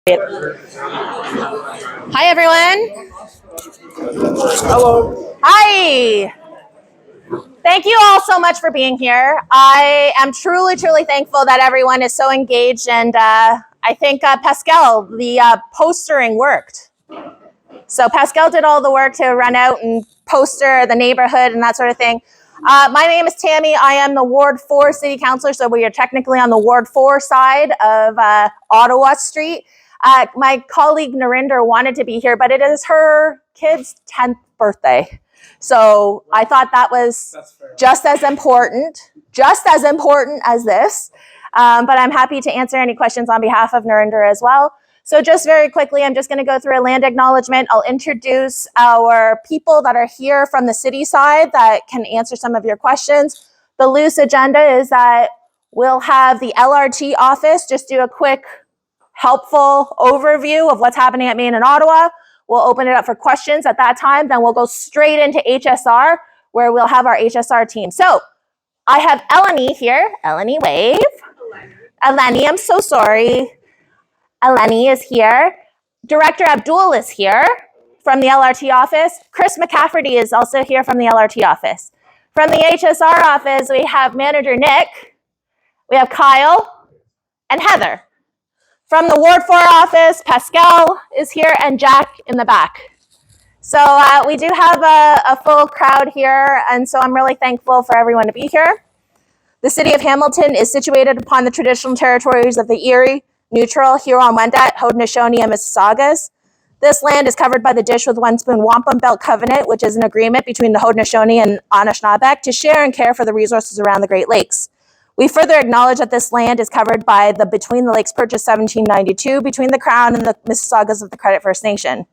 Hi, everyone. Hello. Hi. Thank you all so much for being here. I am truly, truly thankful that everyone is so engaged, and I think Pascal, the postering worked. So Pascal did all the work to run out and poster the neighborhood and that sort of thing. My name is Tammy. I am the Ward 4 City Councillor, so we are technically on the Ward 4 side of Ottawa Street. My colleague Narinder wanted to be here, but it is her kid's 10th birthday. So I thought that was just as important as this. But I'm happy to answer any questions on behalf of Narinder as well. So just very quickly, I'm just going to go through a land acknowledgement. I'll introduce our people that are here from the city side that can answer some of your questions. The loose agenda is that we'll have the LRT office just do a quick, helpful overview of what's happening at Main and Ottawa. We'll open it up for questions at that time. Then we'll go straight into HSR, where we'll have our HSR team. So I have Eleni here. Eleni, wave. Eleni, I'm so sorry. Eleni is here. Director Abdul is here from the LRT office. Chris McCafferty is also here from the LRT office. From the HSR office, we have Manager Nick, we have Kyle, and Heather. From the Ward 4 office, Pascal is here, and Jack in the back. So we do have a full crowd here, and so I'm really thankful for everyone to be here. The city of Hamilton is situated upon the traditional territories of the Erie, Neutral, Huron-Wendat, Haudenosaunee, and Mississaugas. This land is covered by the Dish with One Spoon Wampum Belt Covenant, which is an agreement between the Haudenosaunee and Anishinaabeg to share and care for the resources around the Great Lakes. We further acknowledge that this land is covered by the Between the Lakes Purchase 1792 between the Crown and the Mississaugas of the Credit First Nation.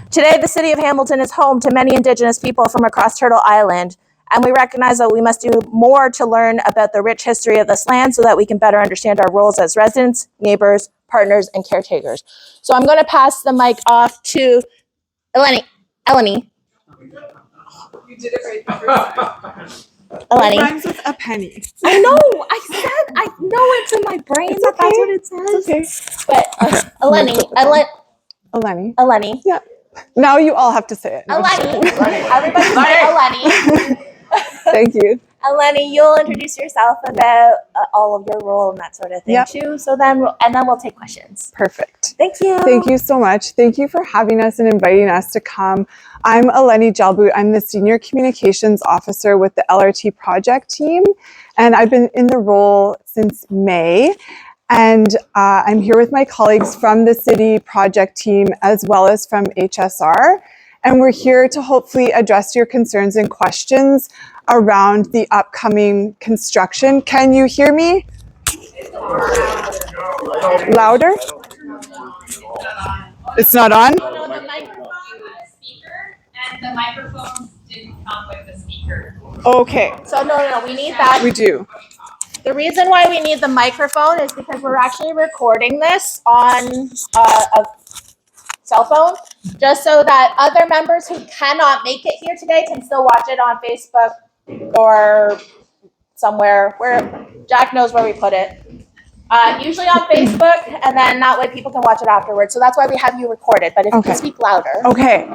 Today, the city of Hamilton is home to many Indigenous people from across Turtle Island, and we recognize that we must do more to learn about the rich history of this land so that we can better understand our roles as residents, neighbors, partners, and caretakers. So I'm going to pass the mic off to Eleni. You did it right the first time. Eleni. It rhymes with a penny. I know. I know it's in my brain that that's what it says. It's okay. But Eleni. Yeah. Now you all have to say it. Eleni. Everybody say Eleni. Thank you. Eleni, you'll introduce yourself about all of your role and that sort of thing too. So then we'll take questions. Perfect. Thank you. Thank you so much. Thank you for having us and inviting us to come. I'm Eleni Jalboot. I'm the Senior Communications Officer with the LRT project team, and I've been in the role since May. And I'm here with my colleagues from the city project team as well as from HSR. And we're here to hopefully address your concerns and questions around the upcoming construction. Can you hear me? Louder? It's not on? No, the microphone has a speaker, and the microphones didn't come with the speaker. Okay. So no, we need that. We do. The reason why we need the microphone is because we're actually recording this on a cell phone, just so that other members who cannot make it here today can still watch it on Facebook or somewhere where Jack knows where we put it. Usually on Facebook, and then that way people can watch it afterwards. So that's why we have you recorded. But if you can speak louder. Okay.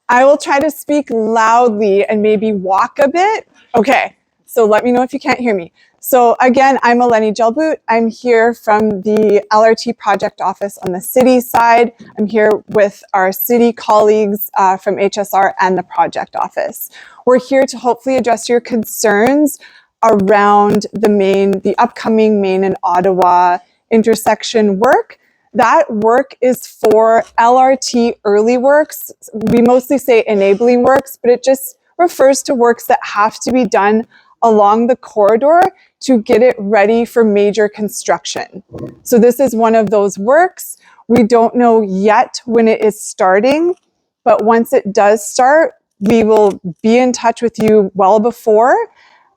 I will try to speak loudly and maybe walk a bit. Okay. So let me know if you can't hear me. So again, I'm Eleni Jalboot. I'm here from the LRT project office on the city side. I'm here with our city colleagues from HSR and the project office. We're here to hopefully address your concerns around the upcoming Main and Ottawa intersection work. That work is for LRT early works. We mostly say enabling works, but it just refers to works that have to be done along the corridor to get it ready for major construction. So this is one of those works. We don't know yet when it is starting, but once it does start, we will be in touch with you well before.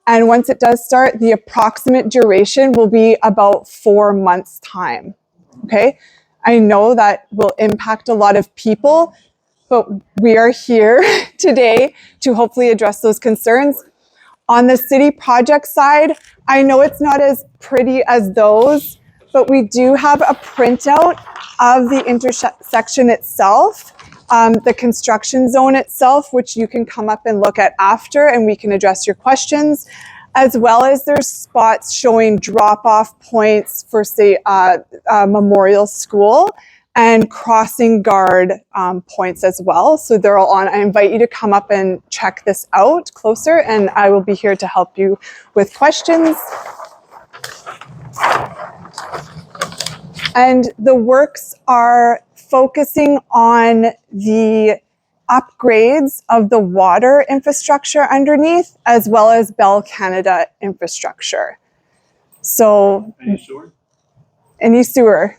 And once it does start, the approximate duration will be about 4 months' time. Okay? I know that will impact a lot of people, but we are here today to hopefully address those concerns. On the city project side, I know it's not as pretty as those, but we do have a printout of the intersection itself, the construction zone itself, which you can come up and look at after, and we can address your questions, as well as there's spots showing drop-off points for, say, Memorial School and crossing guard points as well. So they're all on. I invite you to come up and check this out closer, and I will be here to help you with questions. And the works are focusing on the upgrades of the water infrastructure underneath, as well as Bell Canada infrastructure. So, Any sewer? any sewer?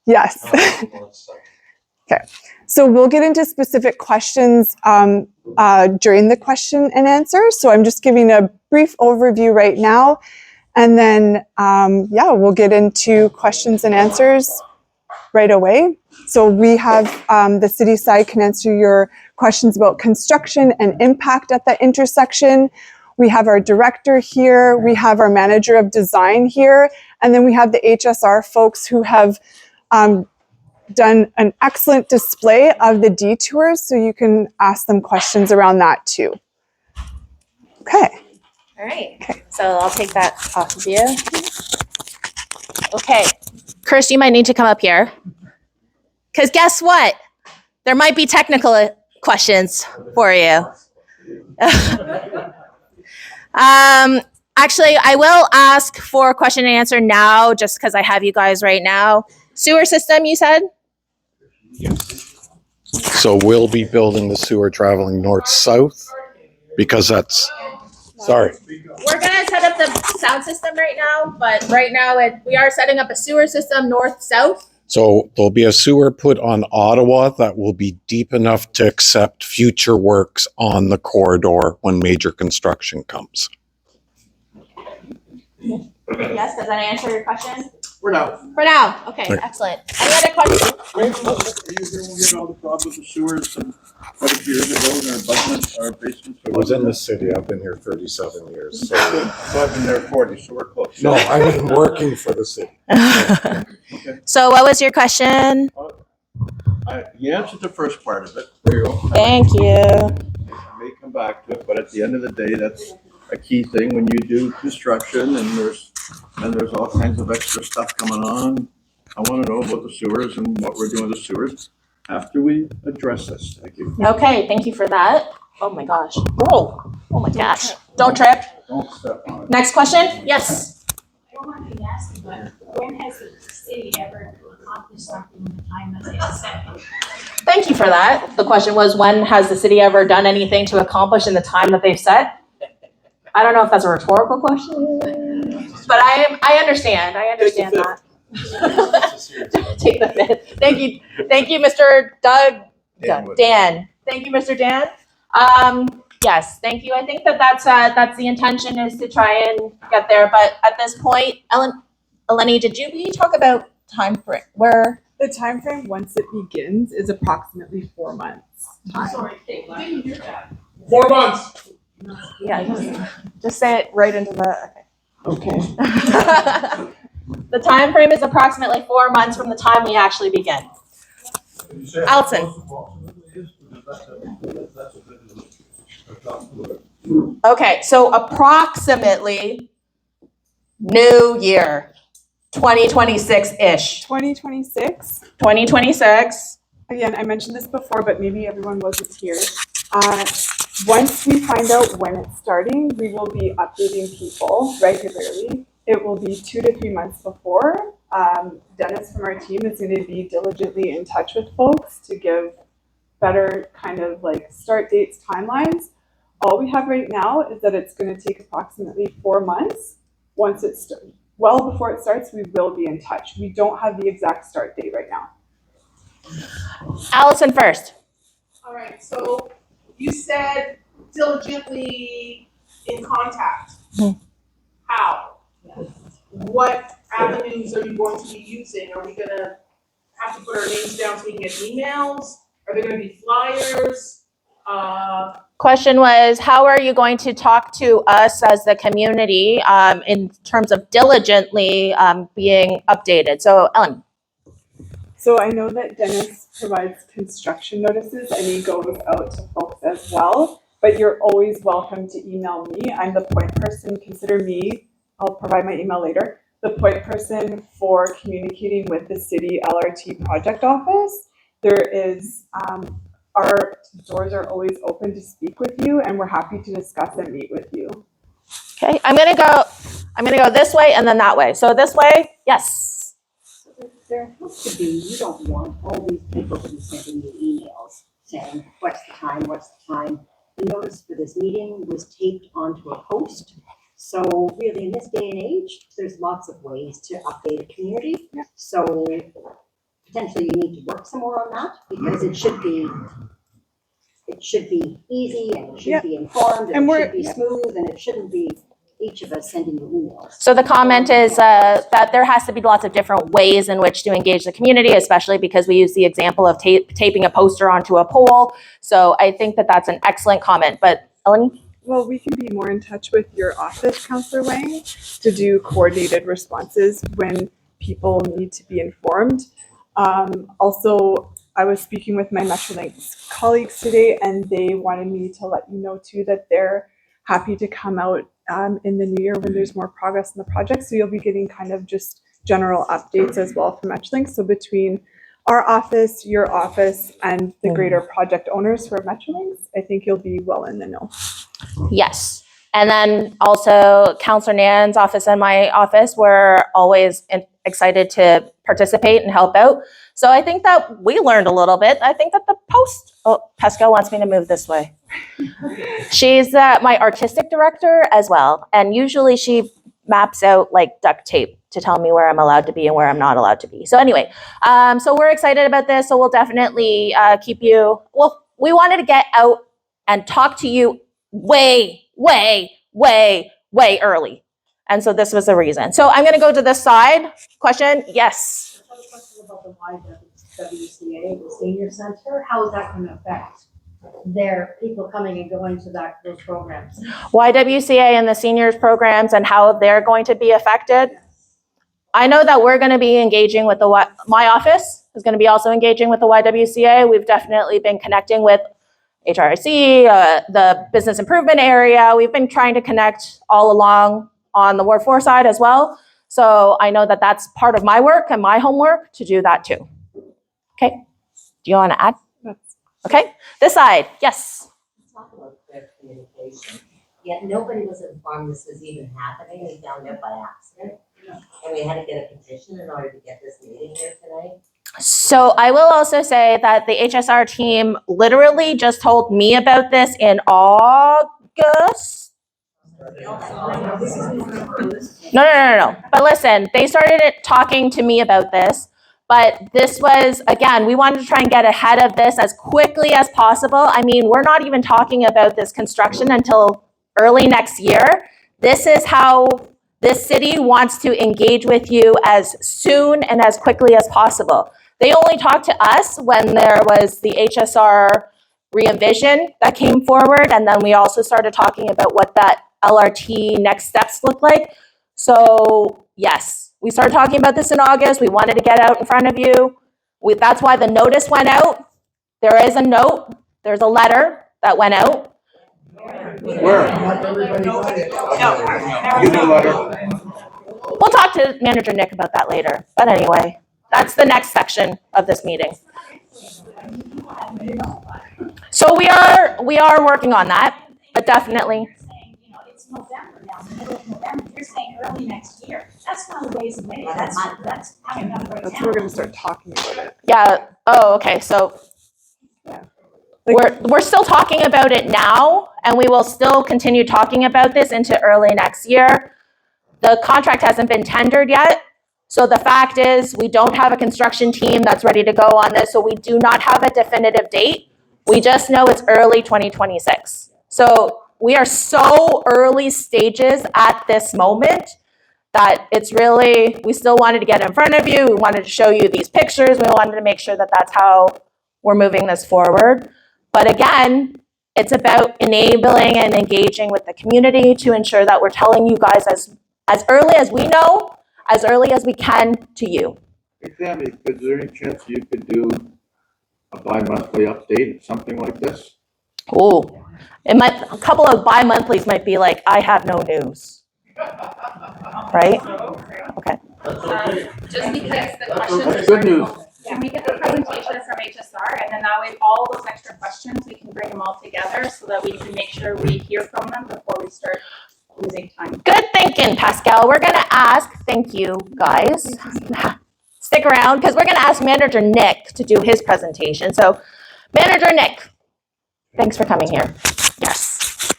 Yes. Yes. Okay. So we'll get into specific questions during the question and answer. So I'm just giving a brief overview right now. And then, we'll get into questions and answers right away. So we have the city side can answer your questions about construction and impact at that intersection. We have our director here. We have our manager of design here. And then we have the HSR folks who have done an excellent display of the detours. So you can ask them questions around that too. Okay. All right. So I'll take that off of you. Okay. Chris, you might need to come up here. Because guess what? There might be technical questions for you. Actually, I will ask for a question and answer now, just because I have you guys right now. Sewer system, you said? So we'll be building the sewer traveling north-south because that's, sorry. We're gonna set up the sound system right now, but right now we are setting up a sewer system north-south. So there'll be a sewer put on Ottawa that will be deep enough to accept future works on the corridor when major construction comes. Yes, does that answer your question? For now. For now, okay, Right. excellent. Any other questions? Are you here when we get all the problems with the sewers and quite a few years ago in our basements, our basements? I was in the city, I've been here 37 years, so. So I've been there 40, so we're close. No, I've been working for the city. Okay. So what was your question? You answered the first part of it. There you go. Thank you. I may come back to it, but at the end of the day, that's a key thing when you do construction and there's all kinds of extra stuff coming on. I want to know about the sewers and what we're doing with the sewers after we address this. Thank you. Okay, thank you for that. Oh my gosh. Oh my gosh. Don't trip. Don't step on it. Next question? Yes. I don't want to be nasty, but when has the city ever accomplished something in the time that they have set? Thank you for that. The question was, when has the city ever done anything to accomplish in the time that they've set? I don't know if that's a rhetorical question, but I understand. I understand that. Take the fifth. Thank you, Mr. Dan. Thank you, Mr. Dan. Yes, thank you. I think that's the intention, is to try and get there. But at this point, Eleni, did you talk about time frame? Where? The time frame once it begins is approximately 4 months. Sorry, I didn't hear that. 4 months. Yeah, just say it right into the. Okay. The time frame is approximately 4 months from the time we actually begin. Alton. Okay, so approximately new year, 2026-ish. 2026. 2026. Again, I mentioned this before, but maybe everyone wasn't here. Once we find out when it's starting, we will be updating people regularly. It will be 2 to 3 months before. Dennis from our team is going to be diligently in touch with folks to give better kind of like start dates, timelines. All we have right now is that it's going to take approximately 4 months. Once it's well before it starts, we will be in touch. We don't have the exact start date right now. Allison first. All right, so you said diligently in contact. How? What avenues are you going to be using? Are we gonna have to put our names down so we can get emails? Are there gonna be flyers? Question was, how are you going to talk to us as the community in terms of diligently being updated? So, Ellen. So I know that Dennis provides construction notices and he goes out to folks as well, but you're always welcome to email me. I'm the point person. Consider me, I'll provide my email later, the point person for communicating with the city LRT project office. There is, our doors are always open to speak with you and we're happy to discuss and meet with you. Okay, I'm gonna go this way and then that way. So this way, yes. There has to be, you don't want all these people to be sending you emails saying, what's the time? The notice for this meeting was taped onto a post. So really in this day and age, there's lots of ways to update a community. Yeah. So potentially you need to work some more on that because it should be easy and it should be informed and it should be smooth and it shouldn't be each of us sending you emails. So the comment is that there has to be lots of different ways in which to engage the community, especially because we use the example of taping a poster onto a pole. So I think that that's an excellent comment. But Eleni? Well, we can be more in touch with your office, Councillor Wang, to do coordinated responses when people need to be informed. Also, I was speaking with my Metrolinx colleagues today, and they wanted me to let you know too that they're happy to come out in the new year when there's more progress in the project. So you'll be getting kind of just general updates as well from Metrolinx. So between our office, your office, and the greater project owners for Metrolinx, I think you'll be well in the know. Yes. And then also Councillor Nan's office and my office were always excited to participate and help out. So I think that we learned a little bit. I think that Pascal wants me to move this way. She's my artistic director as well. And usually she maps out like duct tape to tell me where I'm allowed to be and where I'm not allowed to be. So anyway, so we're excited about this. So we'll definitely keep you, well, we wanted to get out and talk to you way early. And so this was the reason. So I'm going to go to this side. Question? Yes. I have a question about the YWCA, the senior center. How is that going to affect their people coming and going to those programs? YWCA and the seniors programs and how they're going to be affected. I know that we're going to be engaging with my office is going to be also engaging with the YWCA. We've definitely been connecting with HRIC, the business improvement area. We've been trying to connect all along on the Ward 4 side as well. So I know that that's part of my work and my homework to do that too. Okay. Do you want to add? Okay. This side. Yes. Talk about clear communication. Yet nobody was informed this was even happening. We found out by accident. And we had to get a petition in order to get this meeting here tonight. So I will also say that the HSR team literally just told me about this in August. No. But listen, they started talking to me about this. But this was, again, we wanted to try and get ahead of this as quickly as possible. I mean, we're not even talking about this construction until early next year. This is how this city wants to engage with you as soon and as quickly as possible. They only talked to us when there was the HSR re-envision that came forward, and then we also started talking about what that LRT next steps look like. So yes, we started talking about this in August. We wanted to get out in front of you. That's why the notice went out. There is a note. There's a letter that went out. Where? Give me a letter. We'll talk to Manager Nick about that later. But anyway, that's the next section of this meeting. So we are working on that, but definitely. You're saying, it's November now, middle of November. You're saying early next year. That's not a ways away. That's coming up right now. That's when we're going to start talking about it. Yeah. Oh, okay. So we're still talking about it now, and we will still continue talking about this into early next year. The contract hasn't been tendered yet. So the fact is we don't have a construction team that's ready to go on this. So we do not have a definitive date. We just know it's early 2026. So we are so early stages at this moment that it's really, we still wanted to get in front of you. We wanted to show you these pictures. We wanted to make sure that that's how we're moving this forward. But again, It's about enabling and engaging with the community to ensure that we're telling you guys as early as we know, as early as we can to you. Hey, Tammy, is there any chance you could do a bi-monthly update, something like this? Oh, a couple of bi-monthlies might be like, I have no news. Right? Okay. Just because the That's questions. good news. Can we get the presentation from HSR, and then that way all those extra questions, we can bring them all together so that we can make sure we hear from them before we start losing time. Good thinking, Pascal. We're going to ask, thank you guys. Stick around because we're going to ask Manager Nick to do his presentation. So, Manager Nick, thanks for coming here. Yes.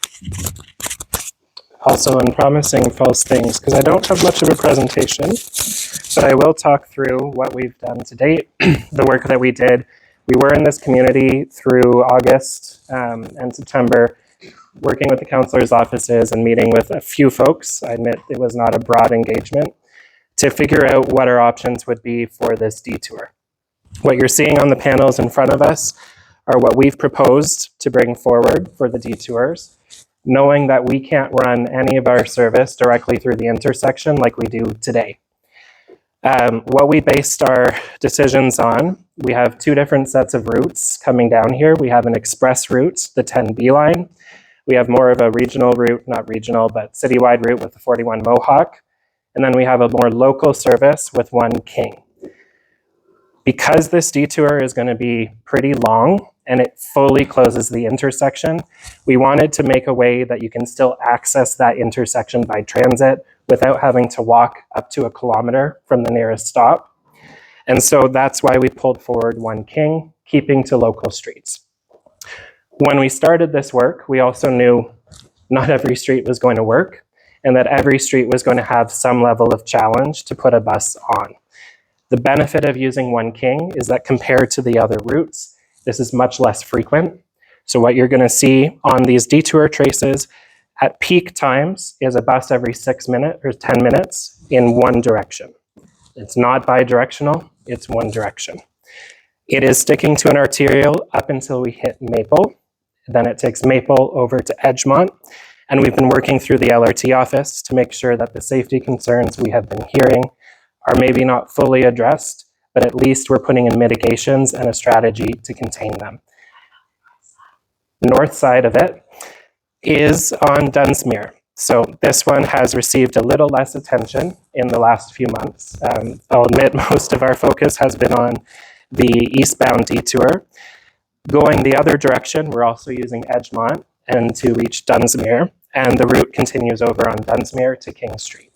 Also, I'm promising false things because I don't have much of a presentation, but I will talk through what we've done to date, the work that we did. We were in this community through August and September, working with the councillors' offices and meeting with a few folks. I admit it was not a broad engagement, to figure out what our options would be for this detour. What you're seeing on the panels in front of us are what we've proposed to bring forward for the detours, knowing that we can't run any of our service directly through the intersection like we do today. What we based our decisions on, we have two different sets of routes coming down here. We have an express route, the 10B line. We have more of a regional route, not regional, but citywide route with the 41 Mohawk. And then we have a more local service with 1 King. Because this detour is going to be pretty long and it fully closes the intersection, we wanted to make a way that you can still access that intersection by transit without having to walk up to 1 kilometer from the nearest stop. And so that's why we pulled forward 1 King, keeping to local streets. When we started this work, we also knew not every street was going to work and that every street was going to have some level of challenge to put a bus on. The benefit of using 1 King is that compared to the other routes, this is much less frequent. So what you're going to see on these detour traces at peak times is a bus every 6 minutes or 10 minutes in one direction. It's not bi-directional, it's one direction. It is sticking to an arterial up until we hit Maple. Then it takes Maple over to Edgemont. And we've been working through the LRT office to make sure that the safety concerns we have been hearing are maybe not fully addressed, but at least we're putting in mitigations and a strategy to contain them. North side of it is on Dunsmuir. So this one has received a little less attention in the last few months. I'll admit most of our focus has been on the eastbound detour. Going the other direction, we're also using Edgemont and to reach Dunsmuir, and the route continues over on Dunsmuir to King Street.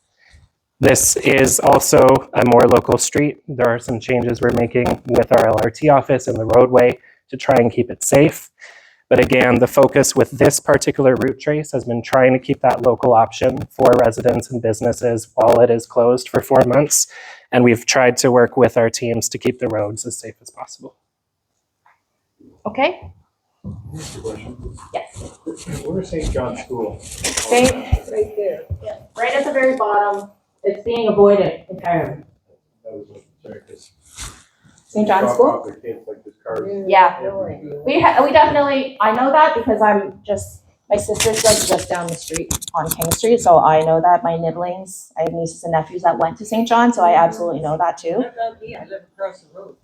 This is also a more local street. There are some changes we're making with our LRT office and the roadway to try and keep it safe. But again, the focus with this particular route trace has been trying to keep that local option for residents and businesses while it is closed for 4 months. And we've tried to work with our teams to keep the roads as safe as possible. Okay. Yes. Where's St. John's School? Right there. Yeah. Right at the very bottom. It's being avoided entirely. St. John's School? Yeah. We definitely, I know that because my sister's like just down the street on King Street, so I know that my nibblings, I have nieces and nephews that went to St. John, so I absolutely know that too. I live across the road.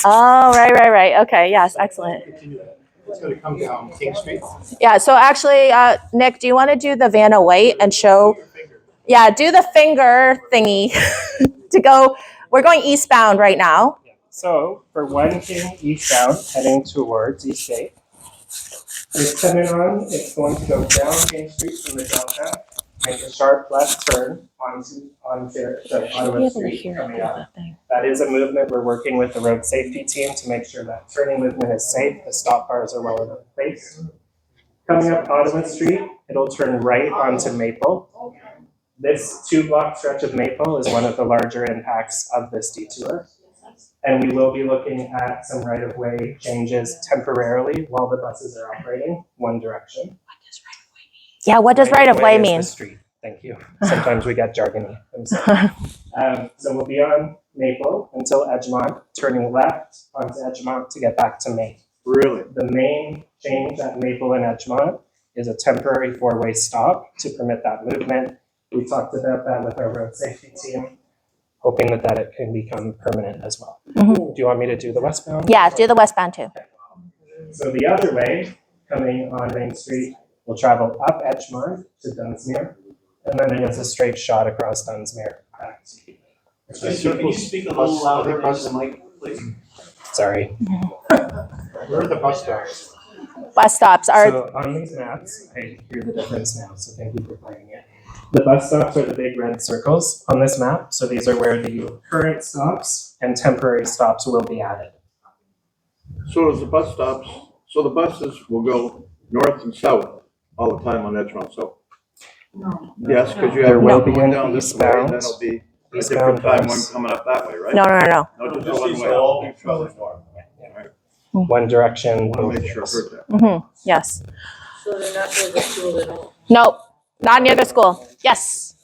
Oh, right. Okay, yes, excellent. It's going to come down King Street. Yeah, so actually, Nick, do you want to do the Vanna White and show? Yeah, do the finger thingy to go. We're going eastbound right now. So for 1 King eastbound, heading towards East Gate, it's coming on, it's going to go down King Street from the downtown, make a sharp left turn onto Ottawa Street coming up. That is a movement we're working with the road safety team to make sure that turning movement is safe, the stop bars are well in place. Coming up Ottawa Street, it'll turn right onto Maple. This 2-block stretch of Maple is one of the larger impacts of this detour. And we will be looking at some right-of-way changes temporarily while the buses are operating one direction. Yeah, what does right-of-way mean? The street. Thank you. Sometimes we get jargony. I'm sorry. So we'll be on Maple until Edgemont, turning left onto Edgemont to get back to Maine. Really? The main change at Maple and Edgemont is a temporary four-way stop to permit that movement. We talked about that with our road safety team, hoping that it can become permanent as well. Do you want me to do the westbound? Yeah, do the westbound too. So the other way, coming on Main Street, we'll travel up Edgemont to Dunsmuir, and then it is a straight shot across Dunsmuir back to you. So can you speak a little louder across the mic, please? Sorry. Where are the bus stops? Bus stops are, So on these maps, I hear the difference now, so thank you for playing it. The bus stops are the big red circles on this map, so these are where the current stops and temporary stops will be added. So as the bus stops, so the buses will go north and south all the time on Edgemont, so. No. Yes, because you There have will one be going an down this way, eastbound- and then it'll be a eastbound different time one bus. coming up that way, right? no. No, just the one way. One direction. I want to both make sure I ways. heard that. Yes. So they're not near the school at all? Nope, not near the school. Yes.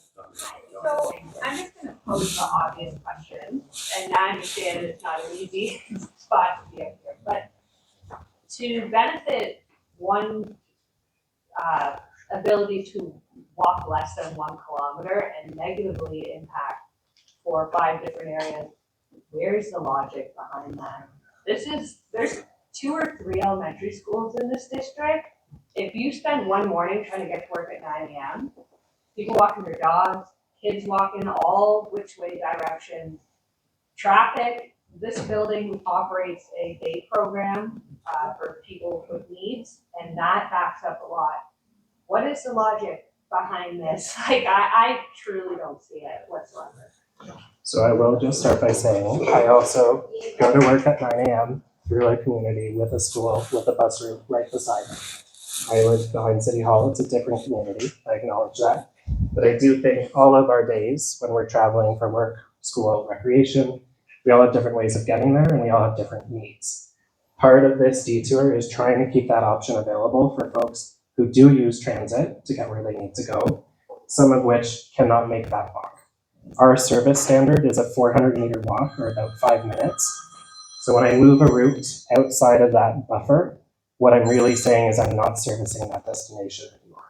So I'm just gonna pose the obvious question, and I understand it's not an easy spot to be up here, but to benefit one, ability to walk less than 1 kilometer and negatively impact 4 or 5 different areas, where's the logic behind that? There's 2 or 3 elementary schools in this district. If you spend one morning trying to get to work at 9 AM, people walking their dogs, kids walking all which way directions, traffic, this building operates a day program for people with needs, and that backs up a lot. What is the logic behind this? Like, I truly don't see it whatsoever. So I will just start by saying, I also go to work at 9 AM through a community with a school with a bus route right beside me. I live behind City Hall, it's a different community, I acknowledge that. But I do think all of our days when we're traveling from work, school, recreation, we all have different ways of getting there and we all have different needs. Part of this detour is trying to keep that option available for folks who do use transit to get where they need to go, some of which cannot make that walk. Our service standard is a 400-meter walk, or about 5 minutes. So when I move a route outside of that buffer, what I'm really saying is I'm not servicing that destination anymore.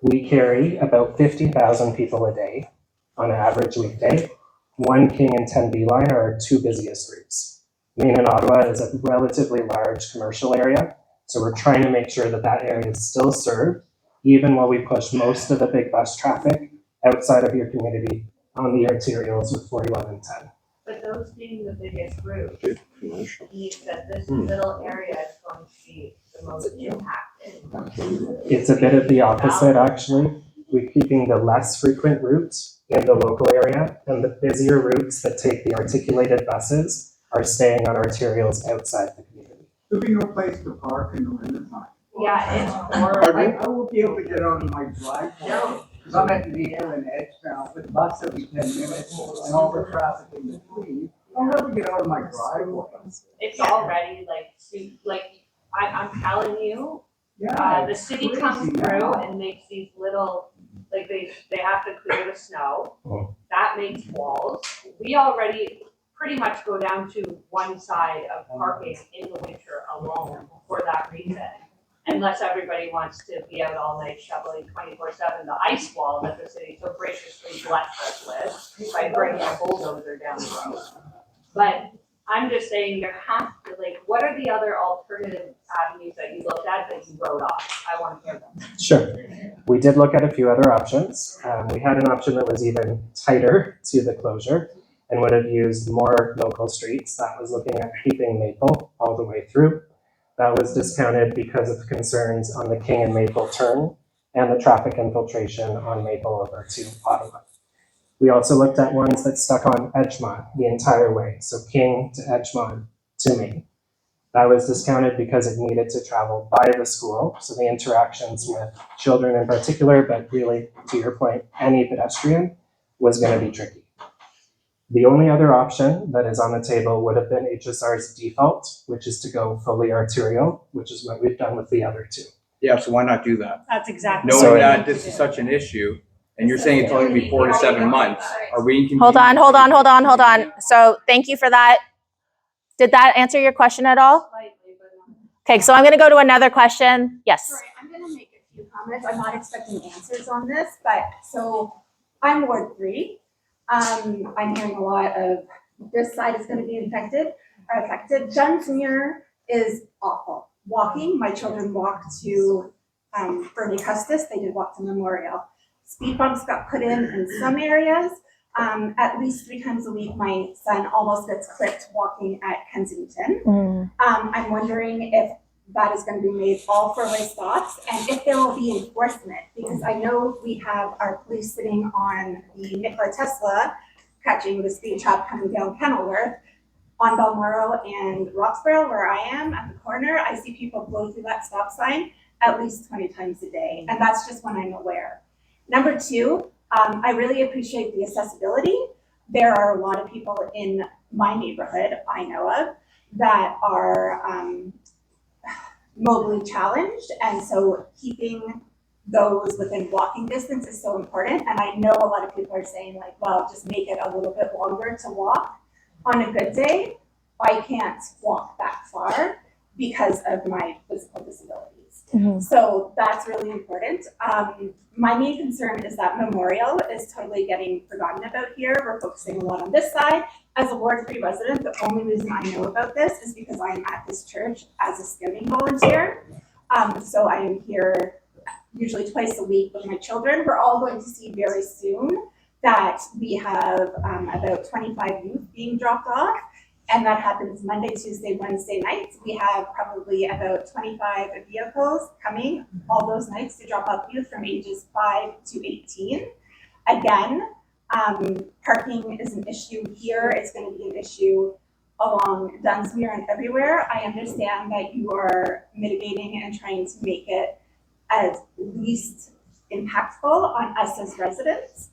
We carry about 50,000 people a day on an average weekday. 1 King and 10 Beeline are our 2 busiest routes. Maine and Ottawa is a relatively large commercial area, so we're trying to make sure that that area is still served, even while we push most of the big bus traffic outside of your community on the arterials with 41 and 10. But those being the biggest route means that this little area is going to be the most impacted. It's a bit of the opposite, actually. We're keeping the less frequent routes in the local area, and the busier routes that take the articulated buses are staying on arterials outside the community. There'll be no place to park in the wintertime. Yeah, it's horrible. I won't be able to get out of my driveway, because I'm at the Detour and Edge now, with bus every 10 minutes, and all the traffic in between. I'll never get out of my driveway. It's already I'm telling you, the city comes through and makes these little, like they have to clear the snow. That makes walls. We already pretty much go down to one side of parking in the winter alone for that reason. Unless everybody wants to be out all night shoveling 24/7 the ice wall that the city so graciously blessed us with by bringing a bulldozer down the road. But I'm just saying there has to, what are the other alternative avenues that you looked at that you wrote off? I want to hear them. Sure. We did look at a few other options. We had an option that was even tighter to the closure and would have used more local streets. That was looking at keeping Maple all the way through. That was discounted because of concerns on the King and Maple turn and the traffic infiltration on Maple over to Ottawa. We also looked at ones that stuck on Edgemont the entire way, so King to Edgemont to Maine. That was discounted because it needed to travel by the school, so the interactions with children in particular, but really, to your point, any pedestrian, was going to be tricky. The only other option that is on the table would have been HSR's default, which is to go fully arterial, which is what we've done with the other 2. Yeah, so why not do that? That's exactly. Knowing that this is such an issue, And you're saying it's only gonna be 4 to 7 months. Are we inconvenienced? Hold on. So thank you for that. Did that answer your question at all? Okay, so I'm going to go to another question. Yes. Sorry, I'm going to make a few comments. I'm not expecting answers on this, but so I'm Ward 3. I'm hearing a lot of this side is going to be affected. Dunsmuir is awful. Walking, my children walked to Bernie Custis. They did walk to Memorial. Speed bumps got put in some areas. At least 3 times a week, my son almost gets clipped walking at Kensington. I'm wondering if that is going to be made all 4-way stops and if there will be enforcement, because I know we have our police sitting on the Nikola Tesla catching the speed trap coming down Kenilworth. On Balmoral and Roxborough, where I am at the corner, I see people blow through that stop sign at least 20 times a day, and that's just when I'm aware. Number 2, I really appreciate the accessibility. There are a lot of people in my neighborhood I know of that are mobilely challenged, and so keeping those within walking distance is so important. And I know a lot of people are saying like, well, just make it a little bit longer to walk. On a good day, I can't walk that far because of my physical disabilities. So that's really important. My main concern is that Memorial is totally getting forgotten about here. We're focusing a lot on this side. As a Ward 3 resident, the only reason I know about this is because I am at this church as a scouting volunteer. So I am here usually twice a week with my children. We're all going to see very soon that we have about 25 youth being dropped off, and that happens Monday, Tuesday, Wednesday nights. We have probably about 25 vehicles coming all those nights to drop off youth from ages 5 to 18. Again, parking is an issue here. It's going to be an issue along Dunsmuir and everywhere. I understand that you are mitigating and trying to make it as least impactful on us as residents.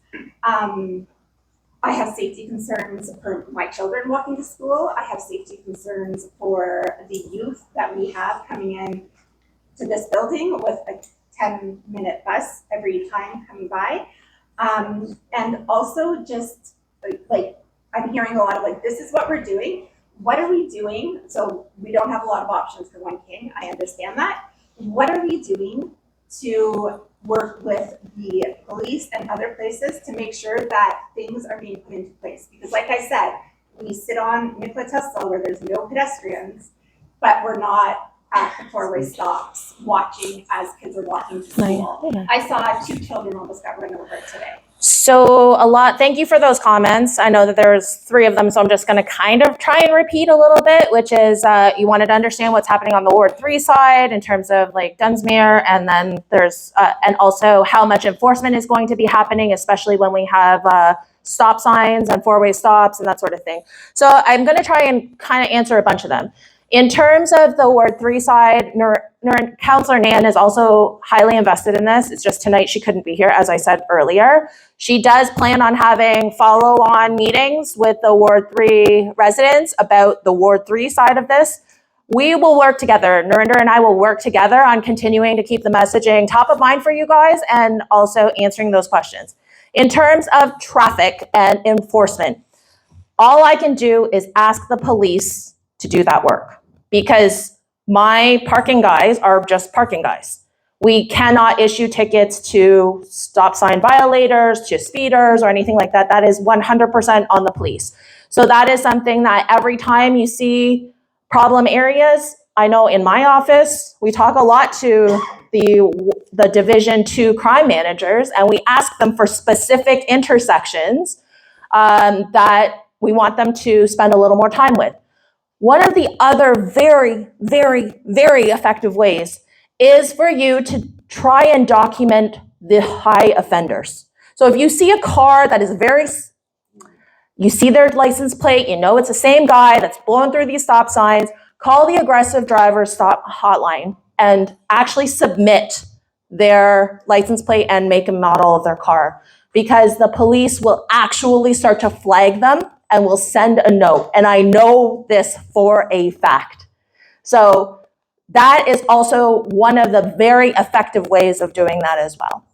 I have safety concerns for my children walking to school. I have safety concerns for the youth that we have coming in to this building with a 10-minute bus every time coming by. And also just like, I'm hearing a lot of like, this is what we're doing. What are we doing? So we don't have a lot of options for One King. I understand that. What are we doing to work with the police and other places to make sure that things are being put into place? Because like I said, we sit on Nikola Tesla where there's no pedestrians, but we're not at the 4-way stops watching as kids are walking to school. I saw 2 children almost got run over today. So thank you for those comments. I know that there's 3 of them, so I'm just going to kind of try and repeat a little bit, which is you wanted to understand what's happening on the Ward 3 side in terms of like Dunsmuir, and then there's, and also how much enforcement is going to be happening, especially when we have stop signs and 4-way stops and that sort of thing. So I'm going to try and kind of answer a bunch of them. In terms of the Ward 3 side, Councillor Nan is also highly invested in this. It's just tonight she couldn't be here, as I said earlier. She does plan on having follow-on meetings with the Ward 3 residents about the Ward 3 side of this. We will work together. Narinder and I will work together on continuing to keep the messaging top of mind for you guys and also answering those questions. In terms of traffic and enforcement, all I can do is ask the police to do that work, because my parking guys are just parking guys. We cannot issue tickets to stop sign violators, to speeders, or anything like that. That is 100% on the police. So that is something that every time you see problem areas, I know in my office, we talk a lot to the Division 2 crime managers, and we ask them for specific intersections that we want them to spend a little more time with. One of the other very, very, very effective ways is for you to try and document the high offenders. So if you see a car that is you see their license plate, you know it's the same guy that's blowing through these stop signs, call the aggressive driver stop hotline and actually submit their license plate and make and model of their car, because the police will actually start to flag them and will send a note. And I know this for a fact. So that is also one of the very effective ways of doing that as well.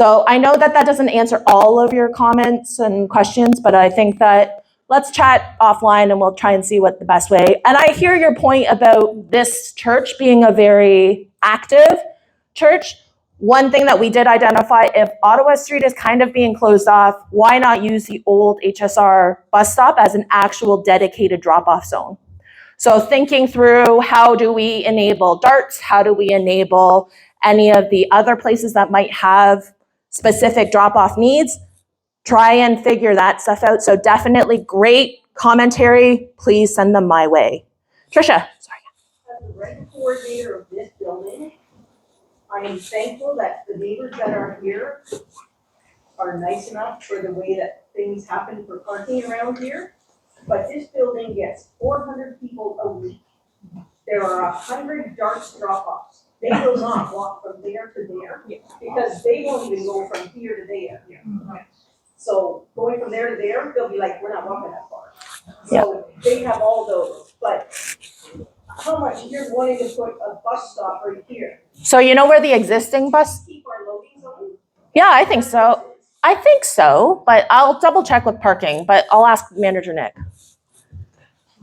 So I know that that doesn't answer all of your comments and questions, but I think that let's chat offline and we'll try and see what the best way. And I hear your point about this church being a very active church. One thing that we did identify, if Ottawa Street is kind of being closed off, why not use the old HSR bus stop as an actual dedicated drop-off zone? So thinking through, how do we enable darts? How do we enable any of the other places that might have specific drop-off needs? Try and figure that stuff out. So definitely great commentary. Please send them my way. Tricia, sorry. As the rent coordinator of this building, I am thankful that the neighbors that are here are nice enough for the way that things happen for parking around here. But this building gets 400 people a week. There are 100 darts drop-offs. They will not walk from there to there because they won't even go from here to there. So going from there to there, they'll be like, we're not walking that far. So they have all those, but how much, you're wanting to put a bus stop right here? So you know where the existing bus? Keep our loading zone? Yeah, I think so. I think so, but I'll double check with parking, but I'll ask Manager Nick.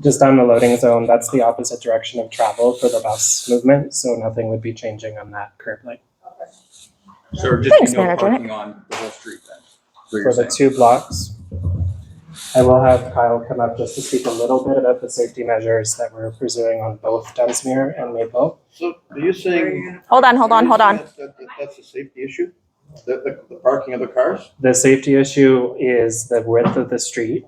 Just on the loading zone, that's the opposite direction of travel for the bus movement, so nothing would be changing on that currently. So there'd just Thanks, be no Manager. parking on the whole street then? For the 2 blocks. I will have Kyle come up just to speak a little bit about the safety measures that we're pursuing on both Dunsmuir and Maple. So are you saying? Hold on. That's a safety issue? The parking of the cars? The safety issue is the width of the street.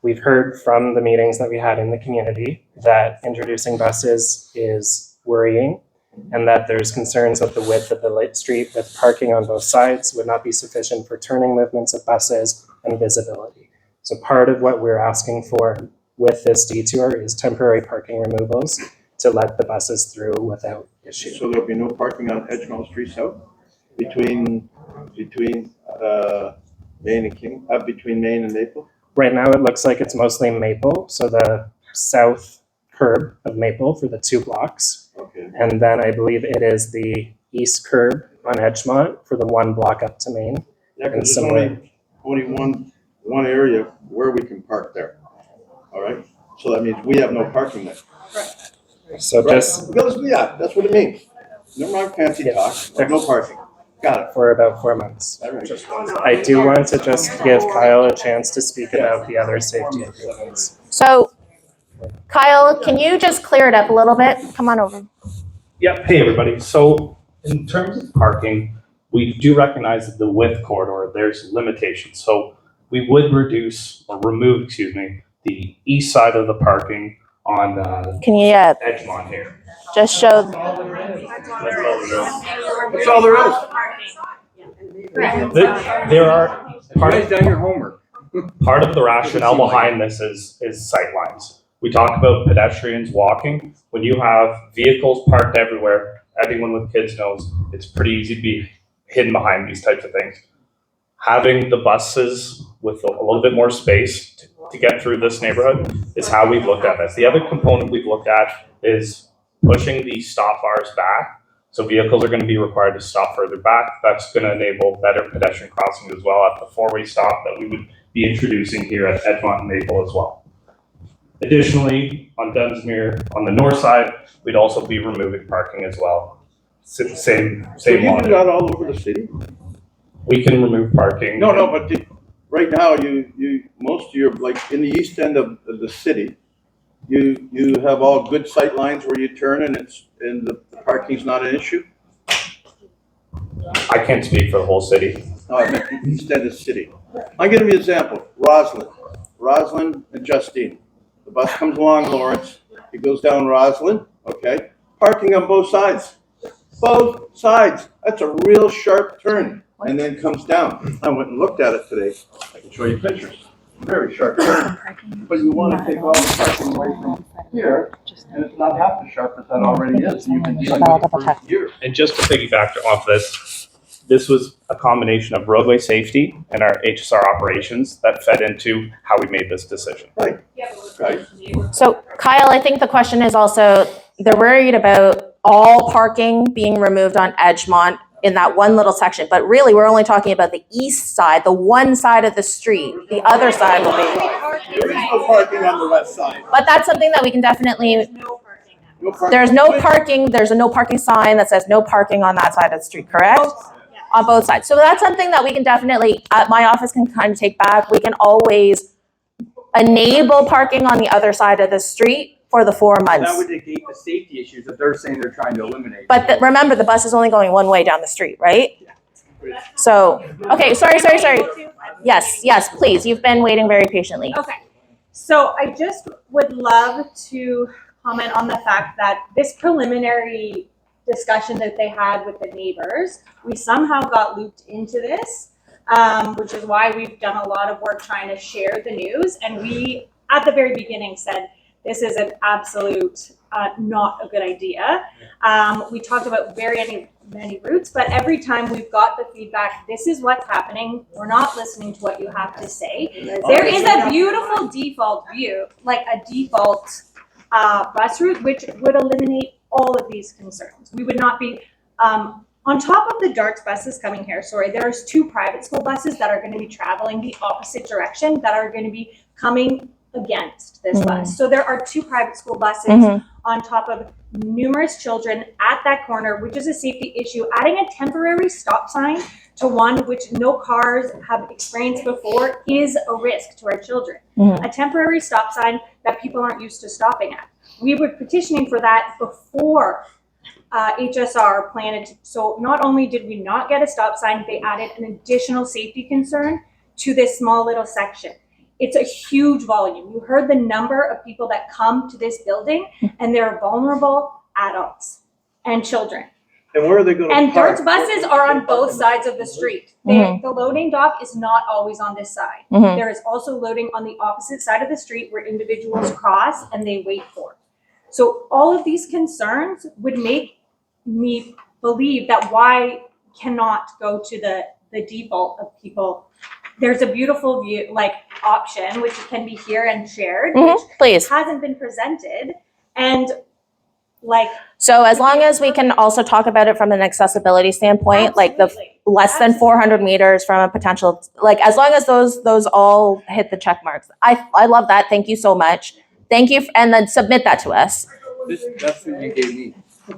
We've heard from the meetings that we had in the community that introducing buses is worrying and that there's concerns that the width of the street with parking on both sides would not be sufficient for turning movements of buses and visibility. So part of what we're asking for with this detour is temporary parking removals to let the buses through without issue. So there'll be no parking on Edgemont Street South between Main and King, between Main and Maple? Right now, it looks like it's mostly Maple, so the south curb of Maple for the 2 blocks. Okay. And then I believe it is the east curb on Edgemont for the 1 block up to Main. Yeah, And because there's only one area where we can park there. All right? So that means we have no parking there. So Right. just Yeah, that's what it means. Never mind fancy talk, but no parking. Got it. for about 4 months. All right. I do want to just give Kyle a chance to speak about the other safety improvements. So Kyle, can you just clear it up a little bit? Come on over. Yep. Hey, everybody. So in terms of parking, we do recognize that the width corridor, there's limitations. So we would reduce or remove, the east side of the parking on Can you Edgemont here. just show? That's all there is. There are done your homework. Part of the rationale behind this is sightlines. We talk about pedestrians walking. When you have vehicles parked everywhere, everyone with kids knows it's pretty easy to be hidden behind these types of things. Having the buses with a little bit more space to get through this neighborhood is how we've looked at this. The other component we've looked at is pushing the stop bars back. So vehicles are going to be required to stop further back. That's going to enable better pedestrian crossing as well at the 4-way stop that we would be introducing here at Edgemont and Maple as well. Additionally, on Dunsmuir, on the north side, we'd also be removing parking as well. Same So you logic. do that all over the city? We can remove parking. No, but right now, you most of your, like, in the east end of the city, you have all good sight lines where you turn and the parking's not an issue? I can't speak for the whole city. No, I meant the east end of the city. I'll give you an example. Roslyn and Justine. The bus comes along Lawrence, it goes down Roslyn, okay? Parking on both sides. Both sides. That's a real sharp turn. And then comes down. I went and looked at it today. I can show you pictures. Very sharp turn. But you want to take all the parking away from here, and it's not half as sharp as that already is. And you've been dealing with it for years. And just to piggyback off this was a combination of roadway safety and our HSR operations that fed into how we made this decision. Right. So Kyle, I think the question is also, they're worried about all parking being removed on Edgemont in that one little section, but really we're only talking about the east side, the one side of the street. The other side will be. There is no parking on the west side. But that's something that we can definitely, No parking. there's no parking, there's a no parking sign that says no parking on that side of the street, correct? On both sides. So that's something that we can definitely, my office can kind of take back. We can always enable parking on the other side of the street for the 4 months. That would negate the safety issues that they're saying they're trying to eliminate. But remember, the bus is only going one way down the street, right? So, okay, sorry. Yes, please. You've been waiting very patiently. Okay, so I just would love to comment on the fact that this preliminary discussion that they had with the neighbors, we somehow got looped into this, which is why we've done a lot of work trying to share the news. And we, at the very beginning, said, this is an absolute not a good idea. We talked about many routes, but every time we've got the feedback, this is what's happening. We're not listening to what you have to say. There is a beautiful default view, like a default bus route, which would eliminate all of these concerns. We would not be, on top of the DARTS buses coming here, there's 2 private school buses that are going to be traveling the opposite direction that are going to be coming against this bus. So there are 2 private school buses on top of numerous children at that corner, which is a safety issue. Adding a temporary stop sign to one which no cars have experienced before is a risk to our children. A temporary stop sign that people aren't used to stopping at. We were petitioning for that before HSR planned. So not only did we not get a stop sign, they added an additional safety concern to this small little section. It's a huge volume. You heard the number of people that come to this building, and they're vulnerable adults and children. And where are they going to And park? DARTS buses are on both sides of the street. The loading dock is not always on this side. There is also loading on the opposite side of the street where individuals cross and they wait for. So all of these concerns would make me believe that why cannot go to the default of people. There's a beautiful view, option, which can be here and shared, which Please. hasn't been presented. And so as long as we can also talk about it from an accessibility standpoint, like the less than 400 meters from a potential, as long as those all hit the check marks. I love that. Thank you so much. Thank you. And then submit that to us. That's what you gave me.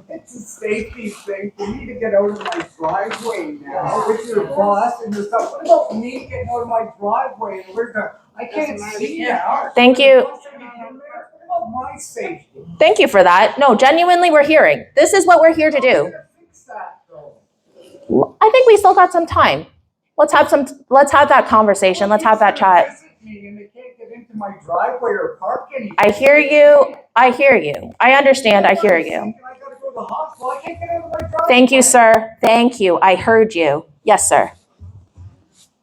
It's a safety thing for me to get out of my driveway now with your bus and your stuff. What about me getting out of my driveway and I can't see now. Thank you. What about my safety? Thank you for that. No, genuinely, we're hearing. This is what we're here to do. I think we still got some time. Let's have that conversation. Let's have that chat. And they can't get into my driveway or park anywhere. I hear you. I understand. I hear you. Thank you, sir. Thank you. I heard you. Yes, sir.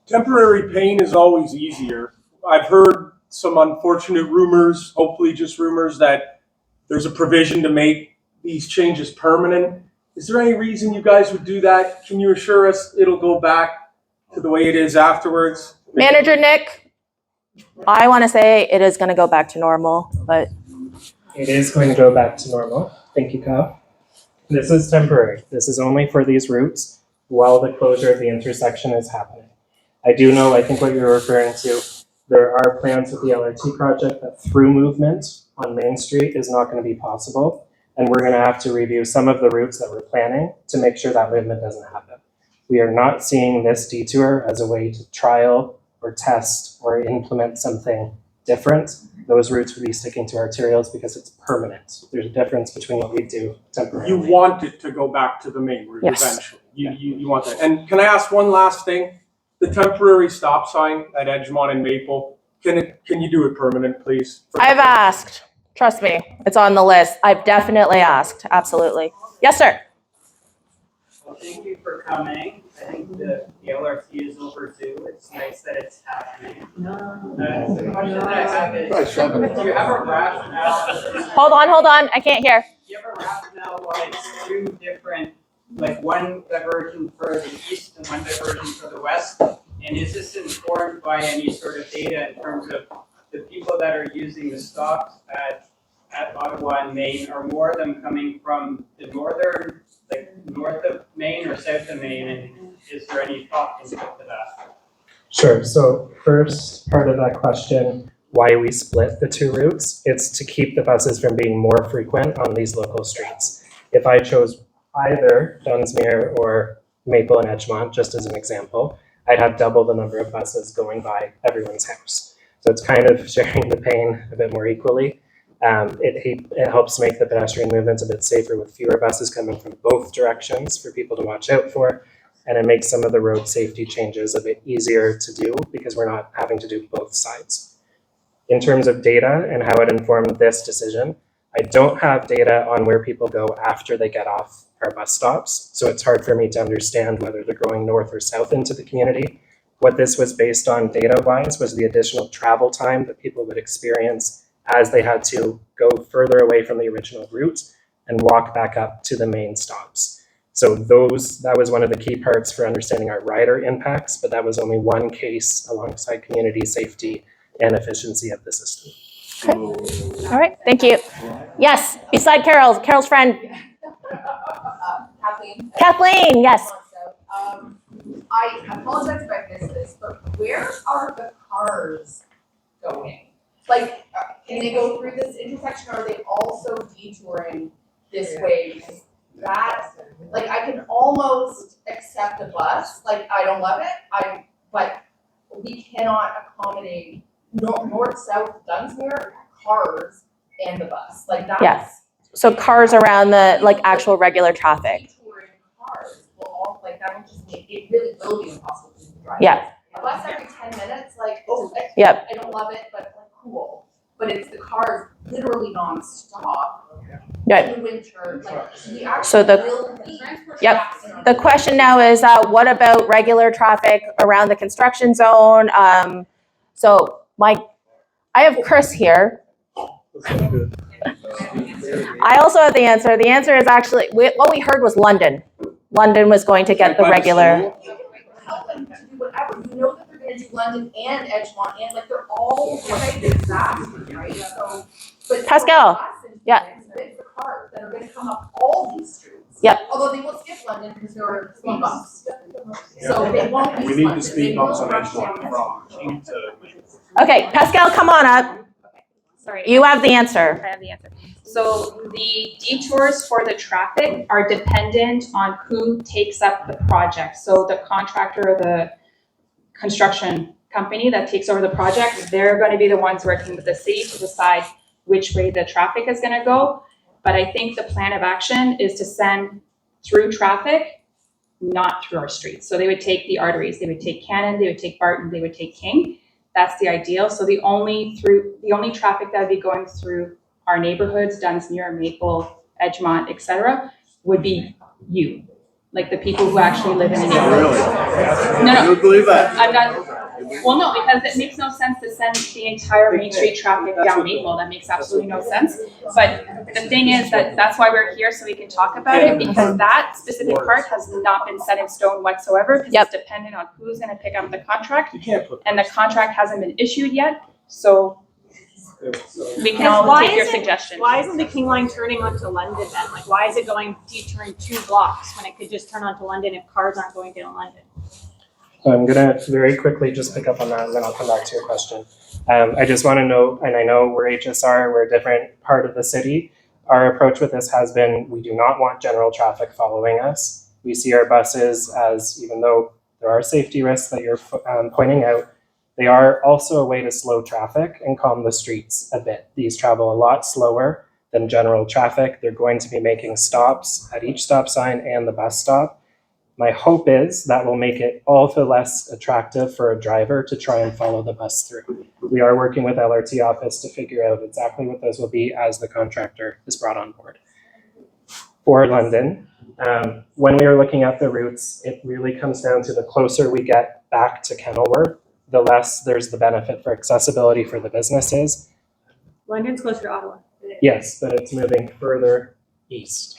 Temporary pain is always easier. I've heard some unfortunate rumors, hopefully just rumors, that there's a provision to make these changes permanent. Is there any reason you guys would do that? Can you assure us it'll go back to the way it is afterwards? Manager Nick, I want to say it is going to go back to normal, but It is going to go back to normal. Thank you, Kyle. This is temporary. This is only for these routes while the closure of the intersection is happening. I do know, I think what you're referring to, there are plans with the LRT project that through movement on Main Street is not going to be possible. And we're going to have to review some of the routes that we're planning to make sure that movement doesn't happen. We are not seeing this detour as a way to trial or test or implement something different. Those routes would be sticking to arterials because it's permanent. There's a difference between what we do temporarily. You want it to go back to the main route eventually. You want that. And can I ask one last thing? The temporary stop sign at Edgemont and Maple, can you do it permanent, please? I've asked. Trust me, it's on the list. I've definitely asked. Absolutely. Yes, sir. Well, thank you for coming. I think the LRT is overdue. It's nice that it's happening. The question that I have is, do you have a rationale? Hold on. I can't hear. Do you have a rationale why it's 2 different, one diversion for the east and one diversion for the west? And is this informed by any sort of data in terms of the people that are using the stops at Ottawa and Maine? Are more of them coming from the northern like north of Main or south of Main, and is there any thought into that? Sure. So first part of that question, why we split the two routes, it's to keep the buses from being more frequent on these local streets. If I chose either Dunsmuir or Maple and Edgemont, just as an example, I'd have double the number of buses going by everyone's house. So it's kind of sharing the pain a bit more equally. It helps make the pedestrian movements a bit safer with fewer buses coming from both directions for people to watch out for. And it makes some of the road safety changes a bit easier to do because we're not having to do both sides. In terms of data and how it informed this decision, I don't have data on where people go after they get off our bus stops. So it's hard for me to understand whether they're going north or south into the community. What this was based on data-wise was the additional travel time that people would experience as they had to go further away from the original route and walk back up to the main stops. So that was one of the key parts for understanding our rider impacts, but that was only one case alongside community safety and efficiency of the system. Okay. All right, thank you. Yes, beside Carol's friend. Kathleen. Kathleen, yes. I apologize if I missed this, but where are the cars going? Like, can they go through this intersection, or are they also detouring this way? Because that, like, I can almost accept a bus. Like, I don't love it. But we cannot accommodate north-south Dunsmuir cars and the bus. Like, that's. Yes. So cars around the actual regular traffic. Cars will all, like, that will just make it really will be impossible to drive. Yeah. A bus every 10 minutes, like, Yep. I don't love it, but like cool. But it's the cars literally nonstop. Right. In the winter, like we actually So will be. The question now is, what about regular traffic around the construction zone? So I have Chris here. I also have the answer. The answer is actually, what we heard was London. London was going to get the regular. Help them to do whatever. You know that they're going to do London and Edgemont, and like they're all like exactly right. So, but Pascal, yeah. It's the cars that are going to come up all these streets. Yep. Although they will skip London because there are speed bumps. So they won't use We need London. the speed They bumps will on rush Edgemont down wrong. Okay, Pascal, come on up. Sorry. You have the answer. I have the answer. So the detours for the traffic are dependent on who takes up the project. So the contractor or the construction company that takes over the project, they're going to be the ones working with the city to decide which way the traffic is going to go. But I think the plan of action is to send through traffic, not through our streets. So they would take the arteries, they would take Cannon, they would take Barton, they would take King. That's the ideal. So the only traffic that would be going through our neighborhoods, Dunsmuir, Maple, Edgemont, etc., would be you, like the people who actually live in the neighborhood. Really? No. You believe that? I'm not. Well, no, because it makes no sense to send the entire Main Street traffic down Maple. That makes absolutely no sense. But the thing is that's why we're here, so we can talk about it, because that specific part has not been set in stone whatsoever, because it's dependent on who's going to pick up the contract, and the contract hasn't been issued yet. So we can all take your suggestions. Why isn't the King Line turning onto London then? Like, why is it going detouring 2 blocks when it could just turn onto London if cars aren't going down London? So I'm gonna very quickly just pick up on that, and then I'll come back to your question. I just want to know, and I know we're HSR, we're a different part of the city. Our approach with this has been, we do not want general traffic following us. We see our buses as, even though there are safety risks that you're pointing out, they are also a way to slow traffic and calm the streets a bit. These travel a lot slower than general traffic. They're going to be making stops at each stop sign and the bus stop. My hope is that will make it all the less attractive for a driver to try and follow the bus through. We are working with LRT office to figure out exactly what those will be as the contractor is brought on board. For London, when we are looking at the routes, it really comes down to the closer we get back to Kenilworth, the less there's the benefit for accessibility for the businesses. London's closer to Ottawa. Yes, but it's moving further east.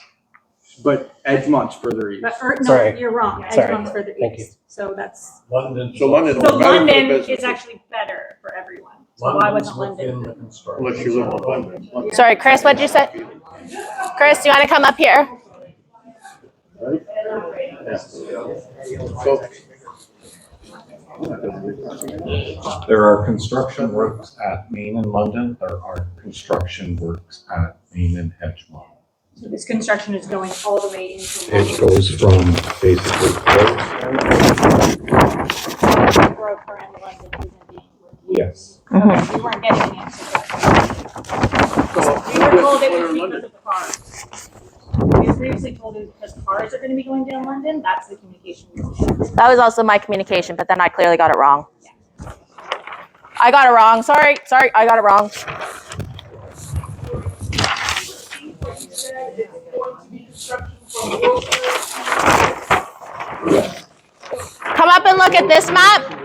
But Edgemont's further east. No, Sorry. you're wrong. Sorry. Edgemont's further Thank east. So that's. London. So London is actually better for everyone. So why wasn't London? Unless you live in London. Sorry, Chris, what'd you say? Chris, do you want to come up here? There are construction works at Main and London. There are construction works at Main and Hedgemont. So this construction is going all the way into. It goes from basically Broker and London isn't being. yes. Okay, we weren't getting an answer. We were told it was because of the cars. We were previously told it was because cars are going to be going down London. That's the communication. That was also my communication, but then I clearly got it wrong. I got it wrong. Sorry, I got it wrong. Come up and look at this map.